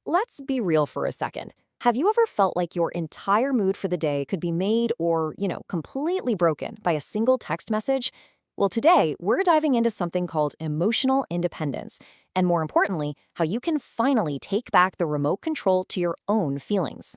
Let's be real for a second. Have you ever felt like your entire mood for the day could be made or, completely broken by a single text message? Well, today we're diving into something called emotional independence, and more importantly, how you can finally take back the remote control to your own feelings.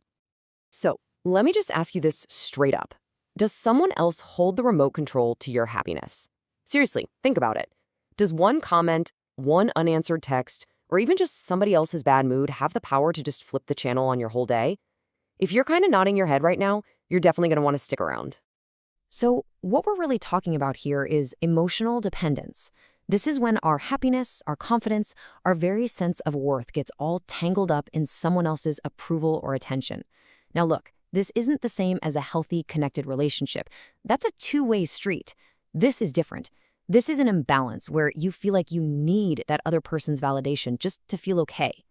So, let me just ask you this straight up. Does someone else hold the remote control to your happiness? Seriously, think about it. Does one comment, one unanswered text, or even just somebody else's bad mood have the power to just flip the channel on your whole day? If you're kind of nodding your head right now, you're definitely going to want to stick around. So, what we're really talking about here is emotional dependence. This is when our happiness, our confidence, our very sense of worth gets all tangled up in someone else's approval or attention. Now look, this isn't the same as a healthy, connected relationship. That's a two-way street. This is different. This is an imbalance where you feel like you need that other person's validation just to feel okay.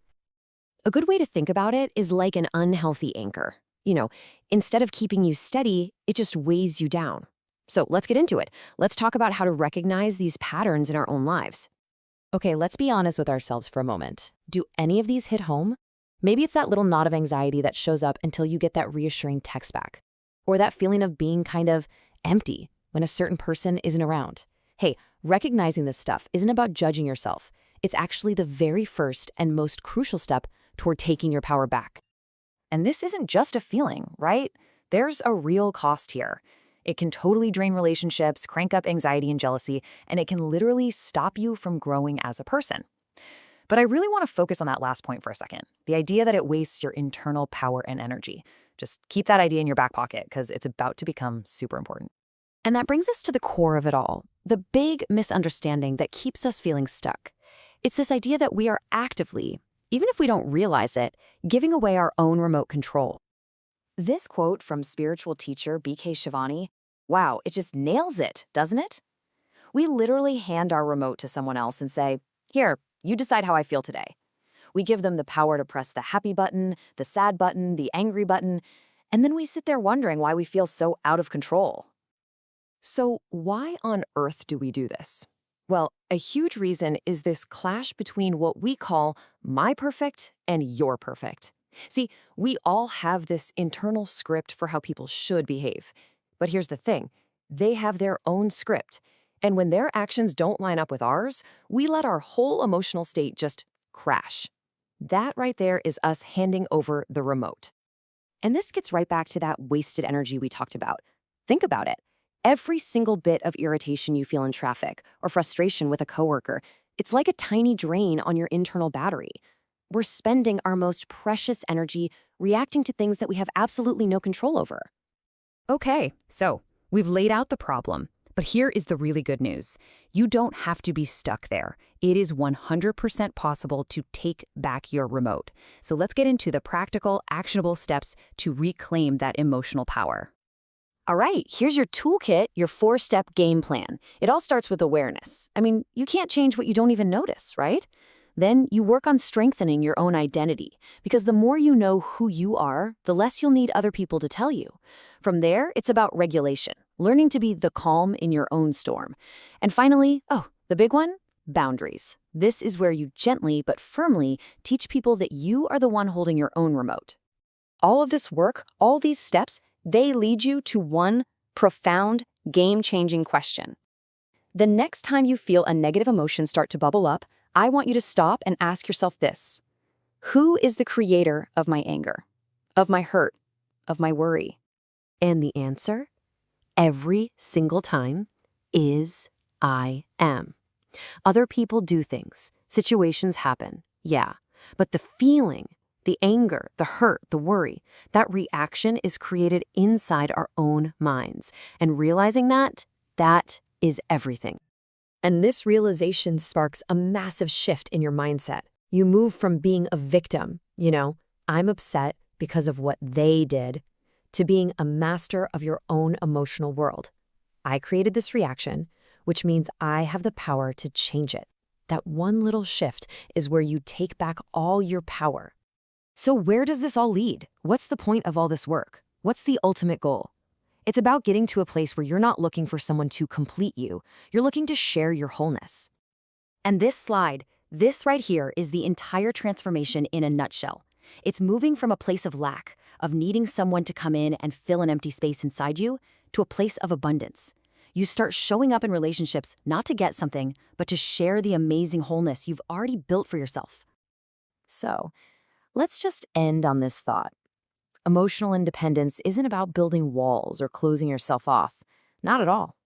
A good way to think about it is like an unhealthy anchor. Instead of keeping you steady, it just weighs you down. So let's get into it. Let's talk about how to recognize these patterns in our own lives. Okay, let's be honest with ourselves for a moment. Do any of these hit home? Maybe it's that little knot of anxiety that shows up until you get that reassuring text back. Or that feeling of being kind of empty when a certain person isn't around. Hey, recognizing this stuff isn't about judging yourself. It's actually the very first and most crucial step toward taking your power back. And this isn't just a feeling, right? There's a real cost here. It can totally drain relationships, crank up anxiety and jealousy, and it can literally stop you from growing as a person. But I really want to focus on that last point for a second, the idea that it wastes your internal power and energy. Just keep that idea in your back pocket because it's about to become super important. And that brings us to the core of it all, the big misunderstanding that keeps us feeling stuck. It's this idea that we are actively, even if we don't realize it, giving away our own remote control. This quote from spiritual teacher B.K. Shivani, wow, it just nails it, doesn't it? We literally hand our remote to someone else and say, here, you decide how I feel today. We give them the power to press the happy button, the sad button, the angry button, and then we sit there wondering why we feel so out of control. So why on earth do we do this? Well, a huge reason is this clash between what we call my perfect and your perfect. See, we all have this internal script for how people should behave. But here's the thing, they have their own script. And when their actions don't line up with ours, we let our whole emotional state just crash. That right there is us handing over the remote. And this gets right back to that wasted energy we talked about. Think about it. Every single bit of irritation you feel in traffic or frustration with a coworker, it's like a tiny drain on your internal battery. We're spending our most precious energy reacting to things that we have absolutely no control over. Okay, so we've laid out the problem, but here is the really good news. You don't have to be stuck there. It is 100% possible to take back your remote. So let's get into the practical, actionable steps to reclaim that emotional power. All right, here's your toolkit, your 4-step game plan. It all starts with awareness. I mean, you can't change what you don't even notice, right? Then you work on strengthening your own identity, because the more you know who you are, the less you'll need other people to tell you. From there, it's about regulation, learning to be the calm in your own storm. And finally, the big one, boundaries. This is where you gently but firmly teach people that you are the one holding your own remote. All of this work, all these steps, they lead you to one profound, game-changing question. The next time you feel a negative emotion start to bubble up, I want you to stop and ask yourself this. Who is the creator of my anger, of my hurt, of my worry? And the answer, every single time, is I am. Other people do things, situations happen, yeah, but the feeling, the anger, the hurt, the worry, that reaction is created inside our own minds. And realizing that is everything. And this realization sparks a massive shift in your mindset. You move from being a victim, I'm upset because of what they did, to being a master of your own emotional world. I created this reaction, which means I have the power to change it. That one little shift is where you take back all your power. So where does this all lead? What's the point of all this work? What's the ultimate goal? It's about getting to a place where you're not looking for someone to complete you. You're looking to share your wholeness. And this slide, This right here is the entire transformation in a nutshell. It's moving from a place of lack, of needing someone to come in and fill an empty space inside you, to a place of abundance. You start showing up in relationships not to get something, but to share the amazing wholeness you've already built for yourself. So, let's just end on this thought. Emotional independence isn't about building walls or closing yourself off. Not at all.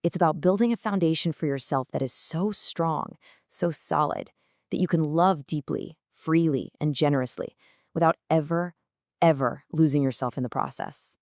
It's about building a foundation for yourself that is so strong, so solid, that you can love deeply, freely, and generously without ever, ever losing yourself in the process.